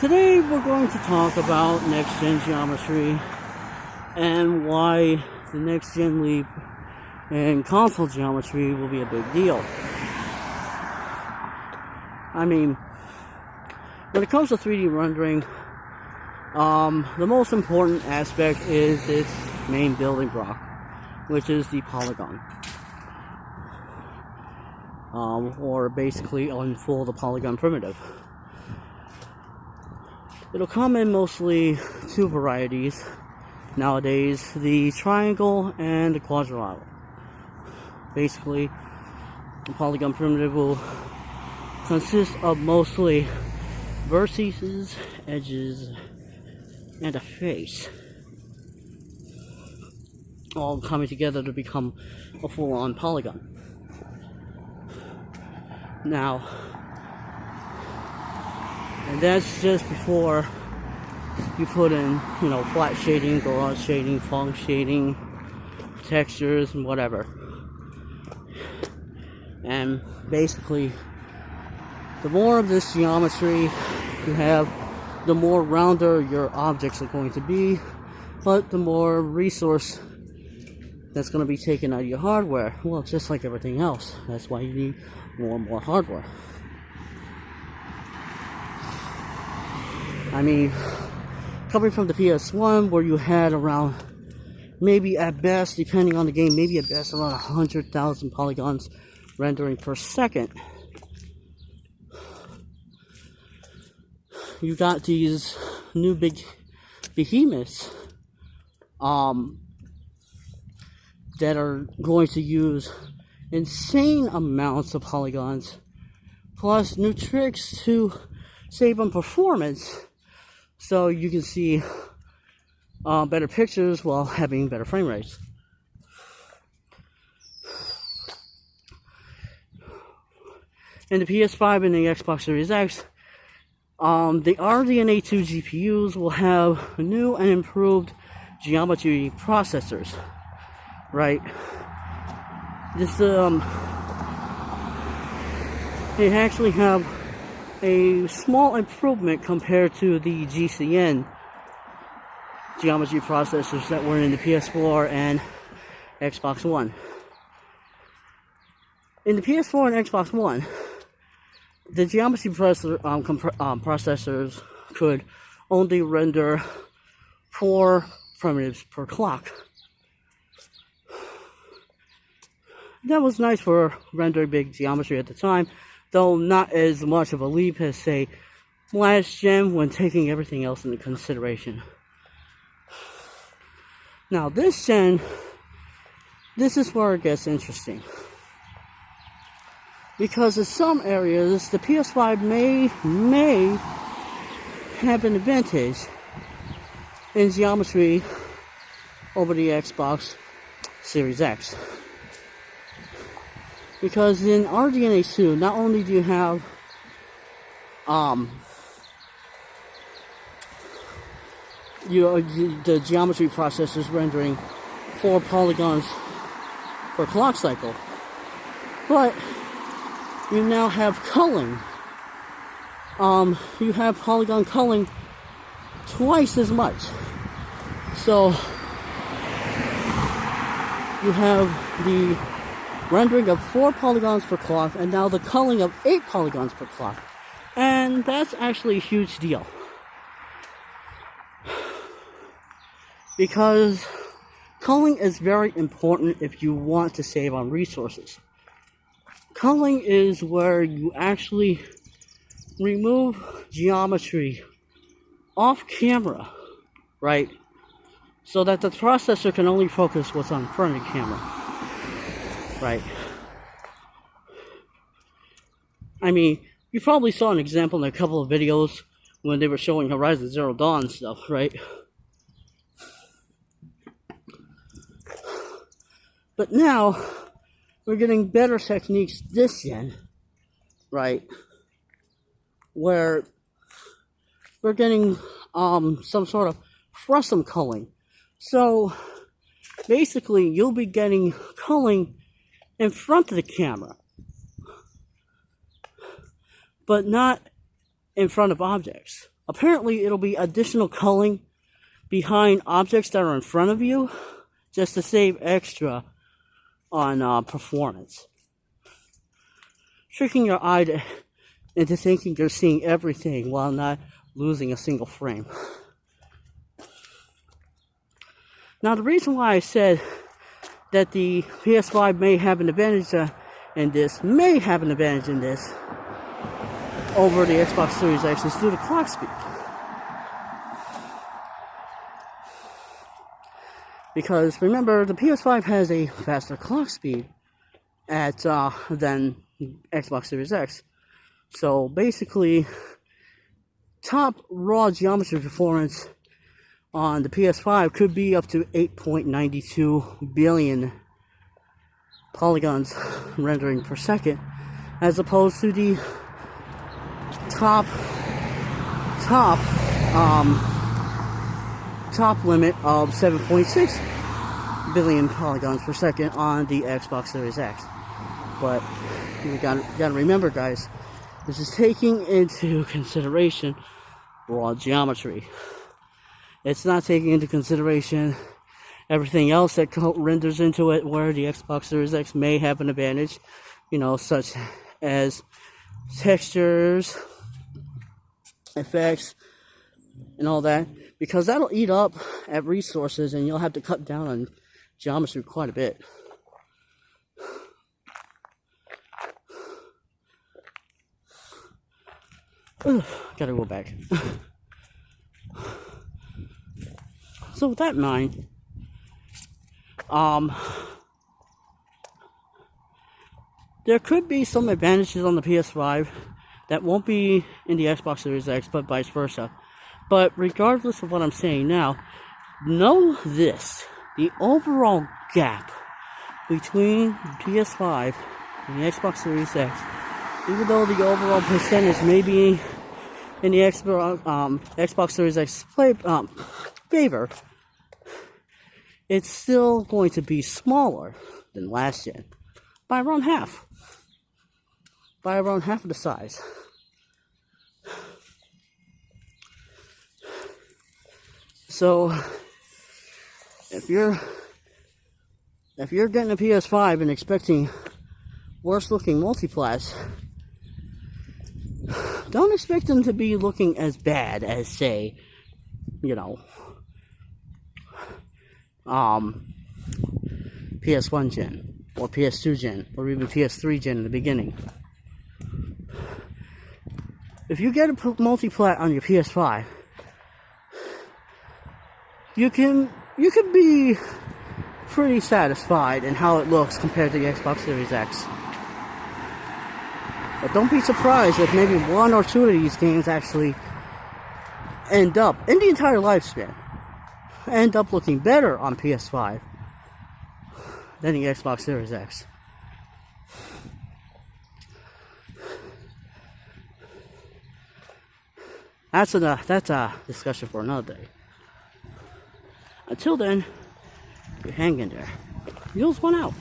Today we're going to talk about next-gen geometry and why the next-gen leap in console geometry will be a big deal. I mean, when it comes to 3D rendering, the most important aspect is its main building block, which is the polygon. Or basically unfold the polygon primitive. It'll come in mostly two varieties nowadays, the triangle and the quadrilateral. Basically, the polygon primitive will consist of mostly vertices, edges, and a face, all coming together to become a full-on polygon. Now, and that's just before you put in, flat shading, garage shading, funk shading, textures, and whatever. And basically, the more of this geometry you have, the more rounder your objects are going to be, but the more resource that's going to be taken out of your hardware. Well, just like everything else. That's why you need more and more hardware. I mean, coming from the PS1, where you had around, maybe at best, depending on the game, maybe at best around 100,000 polygons rendering per second. You got these new big behemoths that are going to use insane amounts of polygons, plus new tricks to save on performance, so you can see better pictures while having better frame rates. In the PS5 and the Xbox Series X, the RDNA 2 GPUs will have new and improved geometry processors, right? This they actually have a small improvement compared to the GCN geometry processors that were in the PS4 and Xbox One. In the PS4 and Xbox One, the geometry processors could only render 4 primitives per clock. That was nice for rendering big geometry at the time, though not as much of a leap as, say, last gen when taking everything else into consideration. Now, this gen, this is where it gets interesting. Because in some areas, the PS5 may have an advantage in geometry over the Xbox Series X. Because in RDNA 2, not only do you have the geometry processors rendering 4 polygons per clock cycle, but you now have culling. You have polygon culling twice as much. So you have the rendering of 4 polygons per clock, and now the culling of 8 polygons per clock. And that's actually a huge deal. Because culling is very important if you want to save on resources. Culling is where you actually remove geometry off camera, right? So that the processor can only focus what's on front of the camera. Right. I mean, you probably saw an example in a couple of videos when they were showing Horizon Zero Dawn stuff, right? But now, we're getting better techniques this gen, right? Where we're getting some sort of frustum culling. So, basically, you'll be getting culling in front of the camera, but not in front of objects. apparently it'll be additional culling behind objects that are in front of you, just to save extra on performance. Tricking your eye into thinking you're seeing everything while not losing a single frame. Now, the reason why I said that the PS5 may have an advantage in this over the Xbox Series X is due to clock speed. Because remember, the PS5 has a faster clock speed than Xbox Series X. So basically, top raw geometry performance on the PS5 could be up to 8.92 billion polygons rendering per second, as opposed to the top limit of 7.6 billion polygons per second on the Xbox Series X. But you gotta remember, guys, this is taking into consideration raw geometry. It's not taking into consideration everything else that renders into it, where the Xbox Series X may have an advantage, such as textures, effects, and all that, because that'll eat up at resources and you'll have to cut down on geometry quite a bit. Gotta go back. So with that in mind, there could be some advantages on the PS5 that won't be in the Xbox Series X, but vice versa. But regardless of what I'm saying now, know this: the overall gap between PS5 and the Xbox Series X, even though the overall percentage may be in the Xbox Series X favor, it's still going to be smaller than last gen by around half. By around half of the size. So if you're getting a PS5 and expecting worse looking multiplats, don't expect them to be looking as bad as, say, PS1 gen, or PS2 gen, or even PS3 gen in the beginning. If you get a multiplat on your PS5, you can be pretty satisfied in how it looks compared to the Xbox Series X. But don't be surprised if maybe one or two of these games actually end up, in the entire lifespan, end up looking better on PS5 than the Xbox Series X. That's a discussion for another day. Until then, you hang in there. Yours one out.